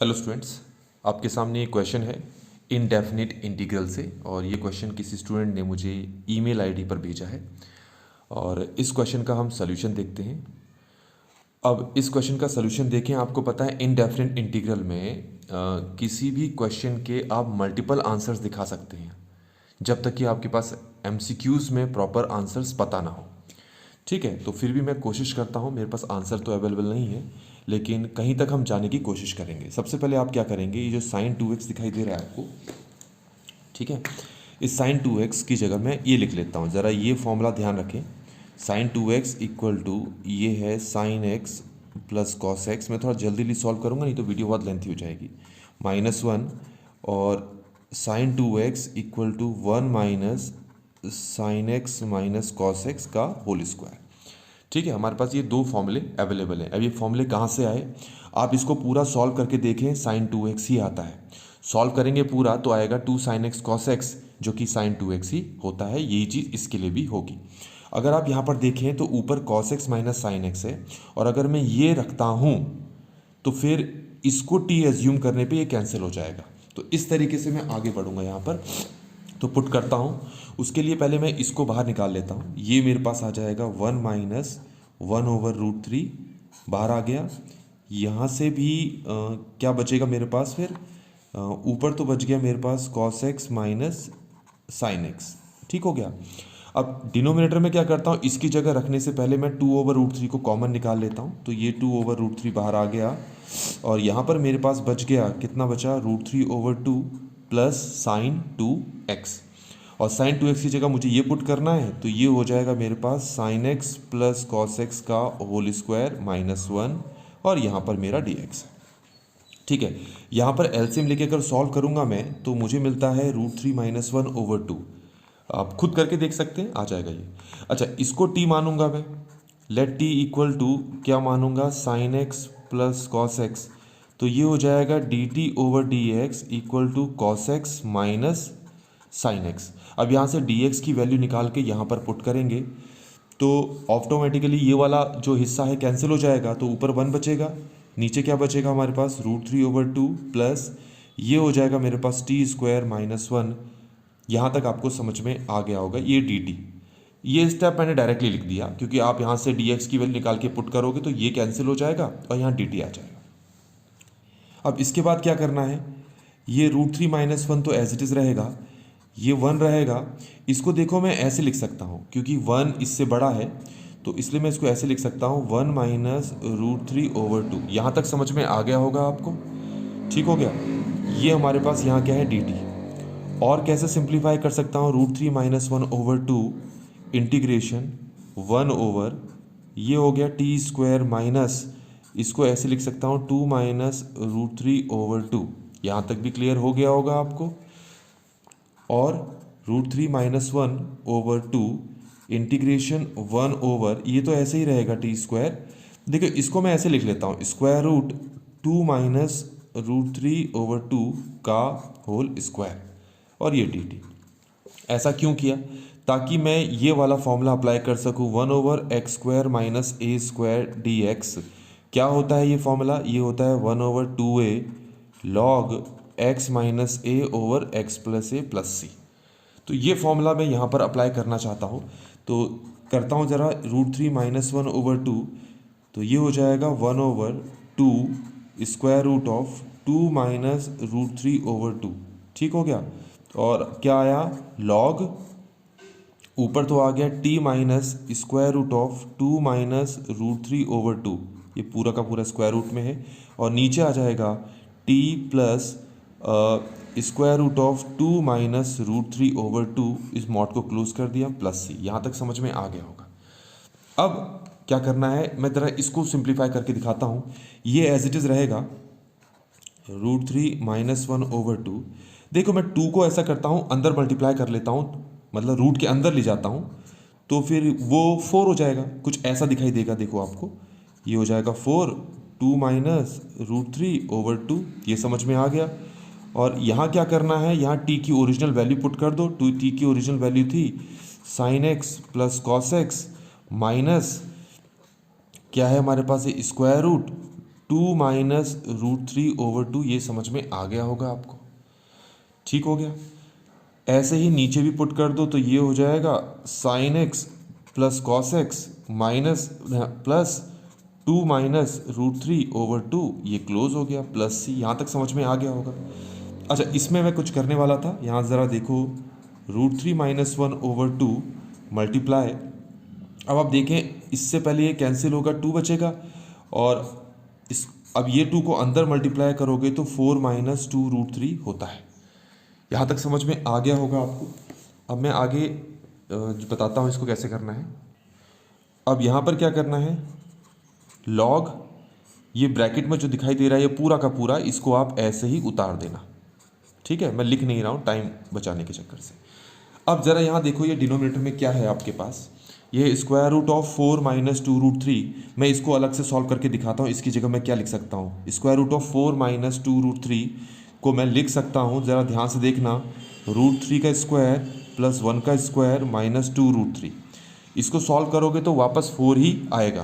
Hello students, आपके सामने एक क्वेश्चन है इनडेफिनिट इंटीग्रल से। और ये क्वेश्चन किसी स्टूडेंट ने मुझे ईमेल आईडी पर भेजा है और इस क्वेश्चन का हम सॉल्यूशन देखते हैं। अब इस क्वेश्चन का सॉल्यूशन देखें। आपको पता है इनडेफिनिट इंटीग्रल में किसी भी क्वेश्चन के आप मल्टीपल आंसर्स दिखा सकते हैं जब तक कि आपके पास एमसीक्यूज़ में प्रॉपर आंसर्स पता ना हो। ठीक है, तो फिर भी मैं कोशिश करता हूँ। मेरे पास आंसर तो अवेलेबल नहीं है, लेकिन कहीं तक हम जाने की कोशिश करेंगे। सबसे पहले आप क्या करेंगे, ये जो साइन 2x दिखाई दे रहा है आपको, ठीक है, इस साइन 2x की जगह मैं ये लिख लेता हूँ। ज़रा ये फॉर्मूला ध्यान रखें। साइन 2x इक्वल टू ये है sine x plus cos x. मैं थोड़ा जल्दी सॉल्व करूँगा, नहीं तो वीडियो बहुत लेंथी हो जाएगी। -1 और sine 2x equal to 1 minus sine x minus cos x का होल स्क्वायर। ठीक है, हमारे पास ये दो फॉर्मूले अवेलेबल हैं। अब ये फॉर्मूले कहाँ से आए, आप इसको पूरा सॉल्व करके देखें। साइन 2x ही आता है। सॉल्व करेंगे पूरा तो आएगा 2 साइन एक्स कॉस एक्स, जो कि साइन 2x ही होता है। यही चीज़ इसके लिए भी होगी। अगर आप यहाँ पर देखें तो ऊपर cos x minus sine x है, और अगर मैं ये रखता हूँ तो फिर इसको t एज्यूम करने पे ये कैंसिल हो जाएगा। तो इस तरीके से मैं आगे बढ़ूँगा। यहाँ पर तो पुट करता हूँ। उसके लिए पहले मैं इसको बाहर निकाल लेता हूँ। ये मेरे पास आ जाएगा 1 माइनस 1/√3 बाहर आ गया। यहाँ से भी क्या बचेगा मेरे पास फिर, ऊपर तो बच गया मेरे पास cos x minus sine x. ठीक हो गया। अब डिनोमिनेटर में क्या करता हूँ, इसकी जगह रखने से पहले मैं 2/√3 को कॉमन निकाल लेता हूँ। तो ये 2/√3 बाहर आ गया, और यहाँ पर मेरे पास बच गया, कितना बचा, √3/2 प्लस साइन 2x। और साइन 2x की जगह मुझे ये पुट करना है, तो ये हो जाएगा मेरे पास sine x plus cos x का होल स्क्वायर -1, और यहाँ पर मेरा dx है। ठीक है, यहाँ पर एलसीएम लेके अगर सॉल्व करूँगा मैं तो मुझे मिलता है √3 - 1/2। आप खुद करके देख सकते हैं, आ जाएगा ये। अच्छा, इसको t मानूंगा मैं। लेट t इक्वल टू क्या मानूंगा, sine x plus cos x. तो ये हो जाएगा dt/dx equal to cos x minus sine x. अब यहाँ से dx की वैल्यू निकाल के यहाँ पर पुट करेंगे तो ऑटोमेटिकली ये वाला जो हिस्सा है कैंसिल हो जाएगा। तो ऊपर 1 बचेगा, नीचे क्या बचेगा हमारे पास, √3/2 प्लस ये हो जाएगा मेरे पास t² -1। यहाँ तक आपको समझ में आ गया होगा। ये dt, ये स्टेप मैंने डायरेक्टली लिख दिया, क्योंकि आप यहाँ से dx की वैल्यू निकाल के पुट करोगे तो ये कैंसिल हो जाएगा और यहाँ dt आ जाएगा। अब इसके बाद क्या करना है, ये √3 - 1 तो एज इट इज़ रहेगा, ये 1 रहेगा। इसको देखो मैं ऐसे लिख सकता हूँ, क्योंकि 1 इससे बड़ा है तो इसलिए मैं इसको ऐसे लिख सकता हूँ 1 माइनस √3/2। यहाँ तक समझ में आ गया होगा आपको। ठीक हो गया। ये हमारे पास यहाँ क्या है, dt। और कैसे सिंप्लीफाई कर सकता हूँ, √3 - 1/2 इंटीग्रेशन 1 ये हो गया t² माइनस, इसको ऐसे लिख सकता हूँ 2 माइनस √3/2। यहाँ तक भी क्लियर हो गया होगा आपको। और √3 - 1/2 इंटीग्रेशन 1 ये तो ऐसे ही रहेगा t²। देखिए इसको मैं ऐसे लिख लेता हूँ, √2 माइनस √3/2 का होल स्क्वायर, और ये dt। ऐसा क्यों किया, ताकि मैं ये वाला फॉर्मूला अप्लाई कर सकूँ, 1/x² माइनस a² dx। क्या होता है ये फॉर्मूला, ये होता है 1/2a log x minus a over x plus a plus c। तो ये फॉर्मूला मैं यहाँ पर अप्लाई करना चाहता हूँ, तो करता हूँ ज़रा, √3 - 1/2, तो ये हो जाएगा 1/2 स्क्वायर रूट ऑफ 2 माइनस √3/2। ठीक हो गया। और क्या आया, लॉग, ऊपर तो आ गया t minus square root of 2 minus √3/2, ये पूरा का पूरा स्क्वायर रूट में है। और नीचे आ जाएगा t plus square root of 2 minus √3/2, इस मॉड को क्लोज कर दिया, प्लस c। यहाँ तक समझ में आ गया होगा। अब क्या करना है, मैं ज़रा इसको सिंप्लीफाई करके दिखाता हूँ। ये एज इट इज़ रहेगा √3 - 1/2। देखो मैं 2 को ऐसा करता हूँ, अंदर मल्टीप्लाई कर लेता हूँ, मतलब रूट के अंदर ले जाता हूँ, तो फिर वो 4 हो जाएगा, कुछ ऐसा दिखाई देगा। देखो आपको ये हो जाएगा 4, 2 माइनस √3/2, ये समझ में आ गया। और यहाँ क्या करना है, यहाँ t की ओरिजिनल वैल्यू पुट कर दो। t की ओरिजिनल वैल्यू थी sign x plus cos x minus क्या है हमारे पास, स्क्वायर रूट 2 माइनस √3/2, ये समझ में आ गया होगा आपको। ठीक हो गया। ऐसे ही नीचे भी पुट कर दो तो ये हो जाएगा sign x plus cos x minus plus 2 minus √3/2, ये क्लोज हो गया, प्लस सी। यहाँ तक समझ में आ गया होगा। अच्छा, इसमें मैं कुछ करने वाला था, यहाँ ज़रा देखो, √3 - 1/2 मल्टीप्लाई। अब आप देखें, इससे पहले ये कैंसिल होगा, 2 बचेगा, और इस अब ये 2 को अंदर मल्टीप्लाई करोगे तो 4 - 2√3 होता है। यहाँ तक समझ में आ गया होगा आपको। अब मैं आगे बताता हूँ इसको कैसे करना है। अब यहाँ पर क्या करना है, लॉग, ये ब्रैकेट में जो दिखाई दे रहा है ये पूरा का पूरा, इसको आप ऐसे ही उतार देना। ठीक है, मैं लिख नहीं रहा हूँ टाइम बचाने के चक्कर से। अब ज़रा यहाँ देखो, ये डिनोमिनेटर में क्या है आपके पास, ये स्क्वायर रूट ऑफ 4 - 2√3। मैं इसको अलग से सॉल्व करके दिखाता हूँ। इसकी जगह मैं क्या लिख सकता हूँ, स्क्वायर रूट ऑफ 4 - 2√3 को मैं लिख सकता हूँ, ज़रा ध्यान से देखना, √3 का स्क्वायर प्लस 1 का स्क्वायर माइनस 2√3। इसको सॉल्व करोगे तो वापस 4 ही आएगा,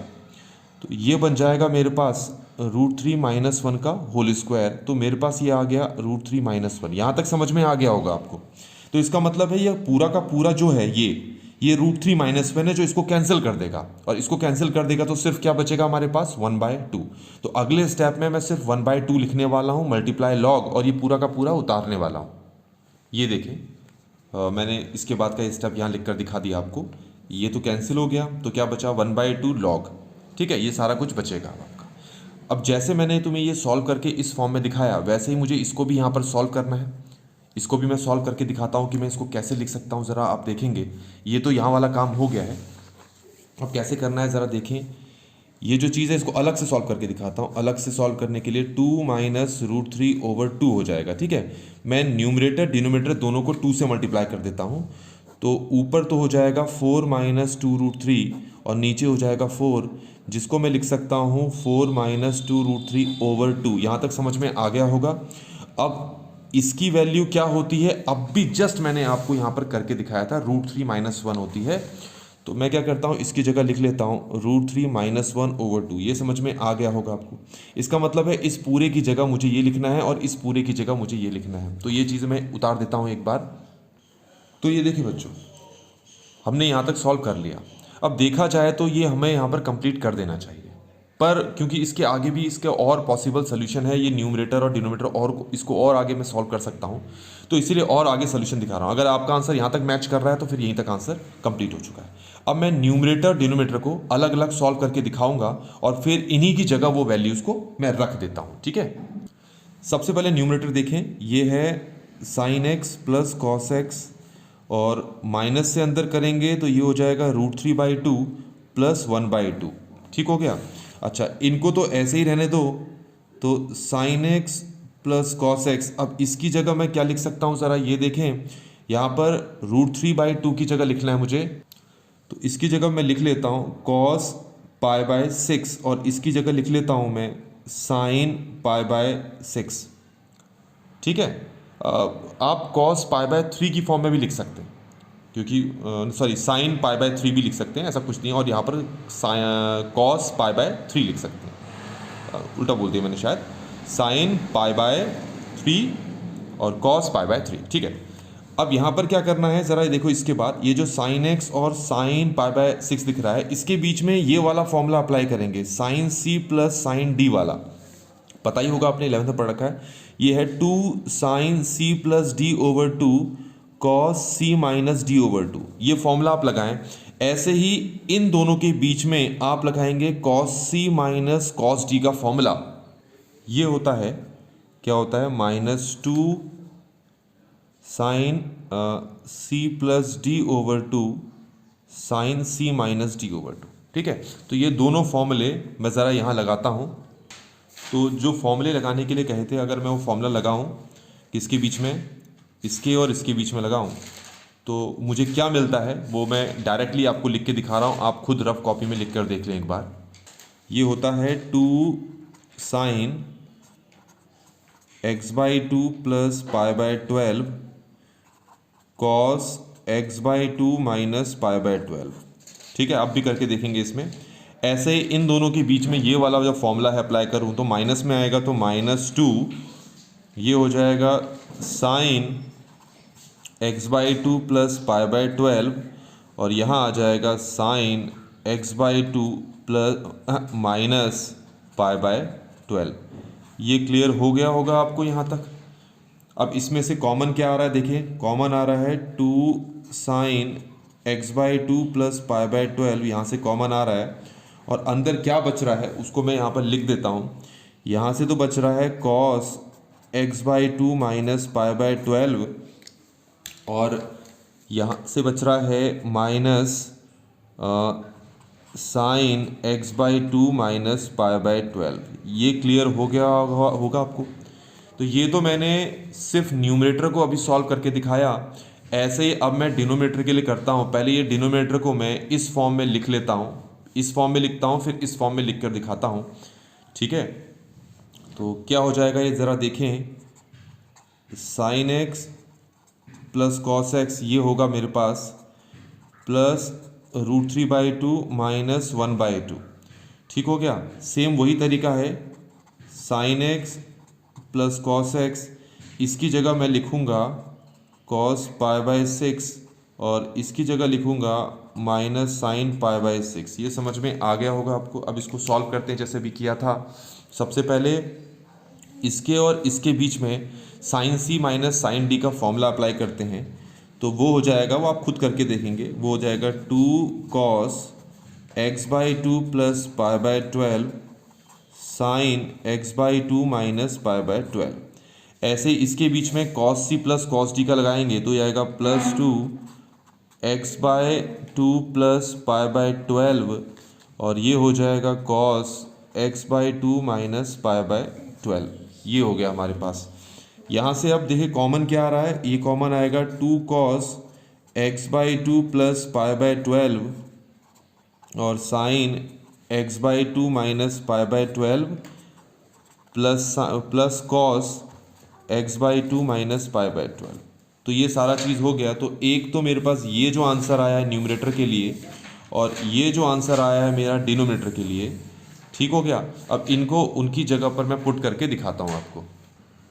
तो ये बन जाएगा मेरे पास √3 - 1 का होल स्क्वायर। तो मेरे पास ये आ गया √3 - 1। यहाँ तक समझ में आ गया होगा आपको। तो इसका मतलब है ये पूरा का पूरा जो है ये √3 - 1 है, जो इसको कैंसिल कर देगा, और इसको कैंसिल कर देगा तो सिर्फ क्या बचेगा हमारे पास, 1/2। तो अगले स्टेप में मैं सिर्फ 1/2 लिखने वाला हूँ, मल्टीप्लाई लॉग, और ये पूरा का पूरा उतारने वाला हूँ। ये देखें, मैंने इसके बाद का स्टेप यहाँ लिख कर दिखा दिया आपको। ये तो कैंसिल हो गया, तो क्या बचा, 1/2 लॉग। ठीक है, ये सारा कुछ बचेगा आपका। अब जैसे मैंने तुम्हें ये सॉल्व करके इस फॉर्म में दिखाया, वैसे ही मुझे इसको भी यहाँ पर सॉल्व करना है। इसको भी मैं सॉल्व करके दिखाता हूँ कि मैं इसको कैसे लिख सकता हूँ। ज़रा आप देखेंगे, ये तो यहाँ वाला काम हो गया है। अब कैसे करना है ज़रा देखें। ये जो चीज़ है इसको अलग से सॉल्व करके दिखाता हूँ। अलग से सॉल्व करने के लिए 2 माइनस √3/2 हो जाएगा। ठीक है, मैं न्यूमरेटर डिनोमिनेटर दोनों को 2 से मल्टीप्लाई कर देता हूँ। तो ऊपर तो हो जाएगा 4 माइनस 2√3, और नीचे हो जाएगा 4, जिसको मैं लिख सकता हूँ 4 माइनस 2√3/2। यहाँ तक समझ में आ गया होगा। अब इसकी वैल्यू क्या होती है, अब भी जस्ट मैंने आपको यहाँ पर करके दिखाया था, √3 - 1 होती है। तो मैं क्या करता हूँ, इसकी जगह लिख लेता हूँ √3 - 1/2। ये समझ में आ गया होगा आपको। इसका मतलब है इस पूरे की जगह मुझे ये लिखना है, और इस पूरे की जगह मुझे ये लिखना है। तो ये चीज़ मैं उतार देता हूँ एक बार। तो ये देखिए बच्चों, हमने यहाँ तक सॉल्व कर लिया। अब देखा जाए तो ये हमें यहाँ पर कंप्लीट कर देना चाहिए, पर क्योंकि इसके आगे भी इसके और पॉसिबल सोल्यूशन है, ये न्यूमरेटर और डिनोमिनेटर, और इसको और आगे मैं सॉल्व कर सकता हूँ, तो इसीलिए और आगे सोल्यूशन दिखा रहा हूँ। अगर आपका आंसर यहाँ तक मैच कर रहा है तो फिर यहीं तक आंसर कंप्लीट हो चुका है। अब मैं न्यूमरेटर डिनोमिनेटर को अलग अलग सॉल्व करके दिखाऊंगा, और फिर इन्हीं की जगह वो वैल्यूज़ को मैं रख देता हूँ। ठीक है, सबसे पहले न्यूमरेटर देखें, ये है sign x plus cos x, और माइनस से अंदर करेंगे तो ये हो जाएगा √3/2 प्लस 1/2। ठीक हो गया। अच्छा, इनको तो ऐसे ही रहने दो, तो sign x plus cos x. अब इसकी जगह मैं क्या लिख सकता हूँ, ज़रा ये देखें, यहाँ पर √3/2 की जगह लिखना है मुझे, तो इसकी जगह मैं लिख लेता हूँ cos π/6, और इसकी जगह लिख लेता हूँ मैं sin π/6। ठीक है, आप cos π/3 की फॉर्म में भी लिख सकते हैं, क्योंकि सॉरी sin π/3 भी लिख सकते हैं, ऐसा कुछ नहीं है। और यहाँ पर cos π/3 लिख सकते हैं, उल्टा बोल दिया मैंने शायद, sin π/3 और cos π/3। ठीक है, अब यहाँ पर क्या करना है, ज़रा देखो, इसके बाद ये जो sin x और sin π/6 दिख रहा है, इसके बीच में ये वाला फॉर्मूला अप्लाई करेंगे, sin c plus sin d वाला। पता ही होगा, आपने 11th में पढ़ रखा है। ये है 2 sin c plus d/2 cos c minus d/2। ये फॉर्मूला आप लगाएं। ऐसे ही इन दोनों के बीच में आप लगाएंगे cos c minus cos d का फॉर्मूला। ये होता है, क्या होता है, -2 sin c plus d/2 sin c minus d/2। ठीक है, तो ये दोनों फॉर्मूले मैं ज़रा यहाँ लगाता हूँ। तो जो फॉर्मूले लगाने के लिए कहे थे, अगर मैं वो फॉर्मूला लगाऊँ किसके बीच में, इसके और इसके बीच में लगाऊँ, तो मुझे क्या मिलता है वो मैं डायरेक्टली आपको लिख के दिखा रहा हूँ। आप खुद रफ कॉपी में लिख कर देख लें एक बार। ये होता है 2 sin x/2 plus π/12 cos x/2 minus π/12। ठीक है, अब भी करके देखेंगे इसमें। ऐसे ही इन दोनों के बीच में ये वाला जब फॉर्मूला है अप्लाई करूँ तो माइनस में आएगा तो -2, ये हो जाएगा साइन x/2 प्लस π/12, और यहाँ आ जाएगा साइन x/2 प्लस माइनस π/12। ये क्लियर हो गया होगा आपको यहाँ तक। अब इसमें से कॉमन क्या आ रहा है, देखिए कॉमन आ रहा है 2 साइन x/2 प्लस π/12, यहाँ से कॉमन आ रहा है। और अंदर क्या बच रहा है उसको मैं यहाँ पर लिख देता हूँ। यहाँ से तो बच रहा है cos x/2 माइनस π/12, और यहाँ से बच रहा है माइनस साइन x/2 माइनस π/12। ये क्लियर हो गया होगा आपको। तो ये तो मैंने सिर्फ न्यूमरेटर को अभी सॉल्व करके दिखाया। ऐसे ही अब मैं डिनोमिनेटर के लिए करता हूँ। पहले ये डिनोमिनेटर को मैं इस फॉर्म में लिख लेता हूँ, इस फॉर्म में लिखता हूँ, फिर इस फॉर्म में लिख कर दिखाता हूँ। ठीक है, तो क्या हो जाएगा ये ज़रा देखें। Sign x plus cos x ये होगा मेरे पास प्लस √3/2 माइनस 1/2। ठीक हो गया। सेम वही तरीका है, sign x plus cos x, इसकी जगह मैं लिखूँगा कॉस π/6 और इसकी जगह लिखूँगा माइनस साइन π/6। ये समझ में आ गया होगा आपको। अब इसको सॉल्व करते हैं जैसे भी किया था। सबसे पहले इसके और इसके बीच में साइन सी माइनस साइन डी का फॉर्मूला अप्लाई करते हैं, तो वो हो जाएगा, वो आप खुद करके देखेंगे, वो हो जाएगा 2 cos x/2 plus π/12 sign x/2 minus π/12। ऐसे इसके बीच में cos c plus cos d का लगाएंगे तो ये आएगा +2 x/2 प्लस π/12, और ये हो जाएगा cos x/2 माइनस π/12। ये हो गया हमारे पास। यहाँ से अब देखिए कॉमन क्या आ रहा है, ये कॉमन आएगा 2 cos x/2 प्लस π/12 और sine x/2 minus π/12 plus cos x/2 minus π/12। तो ये सारा चीज़ हो गया। तो एक तो मेरे पास ये जो आंसर आया है न्यूमरेटर के लिए, और ये जो आंसर आया है मेरा डिनोमिनेटर के लिए। ठीक हो गया। अब इनको उनकी जगह पर मैं पुट करके दिखाता हूँ आपको।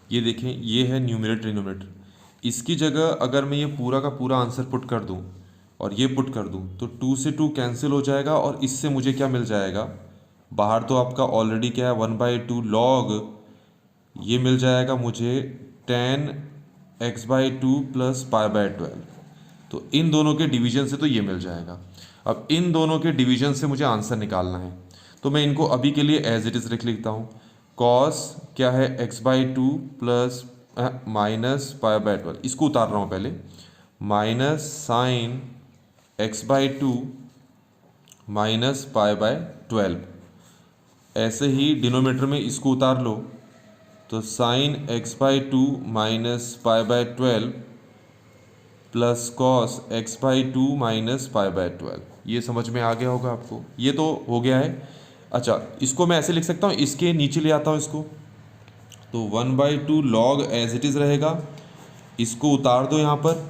ये देखें, ये है न्यूमरेटर डिनोमिनेटर। इसकी जगह अगर मैं ये पूरा का पूरा आंसर पुट कर दूँ और ये पुट कर दूँ तो 2 से 2 कैंसिल हो जाएगा, और इससे मुझे क्या मिल जाएगा, बाहर तो आपका ऑलरेडी क्या है 1/2 लॉग, ये मिल जाएगा मुझे tan x/2 प्लस π/12। तो इन दोनों के डिवीजन से तो ये मिल जाएगा। अब इन दोनों के डिवीजन से मुझे आंसर निकालना है, तो मैं इनको अभी के लिए एज इट इज़ लिख लिखता हूँ। कॉस क्या है x/2 प्लस माइनस π/12, इसको उतार रहा हूँ पहले, माइनस साइन x/2 माइनस π/12। ऐसे ही डिनोमिनेटर में इसको उतार लो, तो sine x/2 minus π/12 plus cos x/2 minus π/12। ये समझ में आ गया होगा आपको। ये तो हो गया है। अच्छा, इसको मैं ऐसे लिख सकता हूँ, इसके नीचे ले आता हूँ इसको, तो 1/2 लॉग एज इट इज़ रहेगा, इसको उतार दो यहाँ पर,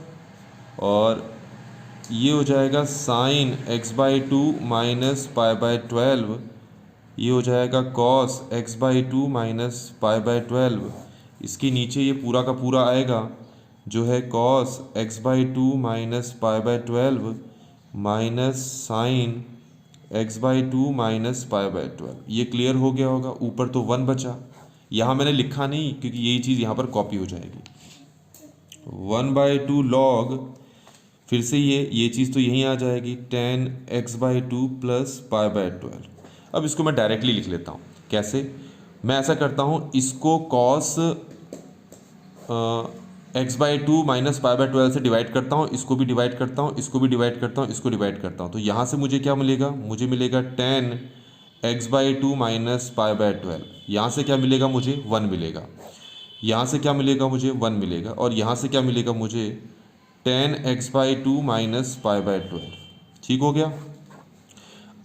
और ये हो जाएगा साइन x/2 माइनस π/12, ये हो जाएगा cos x/2 माइनस π/12। इसके नीचे ये पूरा का पूरा आएगा जो है cos x/2 minus π/12 minus sine x/2 minus π/12। ये क्लियर हो गया होगा। ऊपर तो 1 बचा, यहाँ मैंने लिखा नहीं क्योंकि यही चीज़ यहाँ पर कॉपी हो जाएगी। 1/2 लॉग, फिर से ये चीज़ तो यहीं आ जाएगी, tan x/2 प्लस π/12। अब इसको मैं डायरेक्टली लिख लेता हूँ। कैसे? मैं ऐसा करता हूँ, इसको cos x/2 माइनस π/12 से डिवाइड करता हूँ, इसको भी डिवाइड करता हूँ, इसको भी डिवाइड करता हूँ, इसको डिवाइड करता हूँ। तो यहाँ से मुझे क्या मिलेगा, मुझे मिलेगा tan x/2 माइनस π/12। यहाँ से क्या मिलेगा, मुझे 1 मिलेगा। यहाँ से क्या मिलेगा, मुझे 1 मिलेगा। और यहाँ से क्या मिलेगा, मुझे tan x/2 माइनस π/12। ठीक हो गया।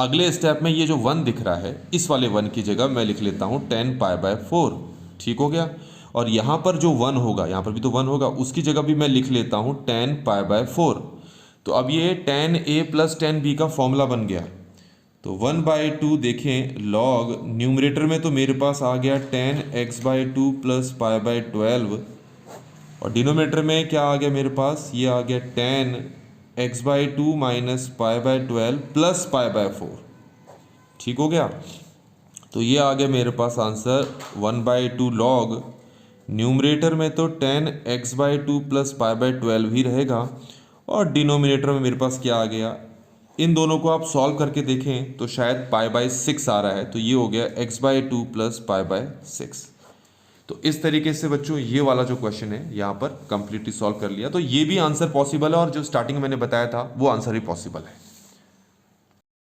अगले स्टेप में ये जो 1 दिख रहा है, इस वाले 1 की जगह मैं लिख लेता हूँ tan π/4। ठीक हो गया। और यहाँ पर जो 1 होगा, यहाँ पर भी तो 1 होगा, उसकी जगह भी मैं लिख लेता हूँ tan π/4। तो अब ये tan a plus tan b का फॉर्मूला बन गया। तो 1/2 देखें लॉग न्यूमरेटर में तो मेरे पास आ गया 10x/2 प्लस π/12 और डिनोमिनेटर में क्या आ गया मेरे पास, ये आ गया 10x/2 माइनस π/12 प्लस π/4। ठीक हो गया। तो ये आ गया मेरे पास आंसर 1/2 लॉग न्यूमरेटर में तो 10x/2 प्लस π/12 ही रहेगा और डिनोमिनेटर में मेरे पास क्या आ गया। इन दोनों को आप सॉल्व करके देखें तो शायद π/6 आ रहा है, तो ये हो गया x/2 प्लस π/6। तो इस तरीके से बच्चों ये वाला जो क्वेश्चन है यहाँ पर कंप्लीटली सॉल्व कर लिया। तो ये भी आंसर पॉसिबल है और जो स्टार्टिंग में मैंने बताया था वो आंसर भी पॉसिबल है।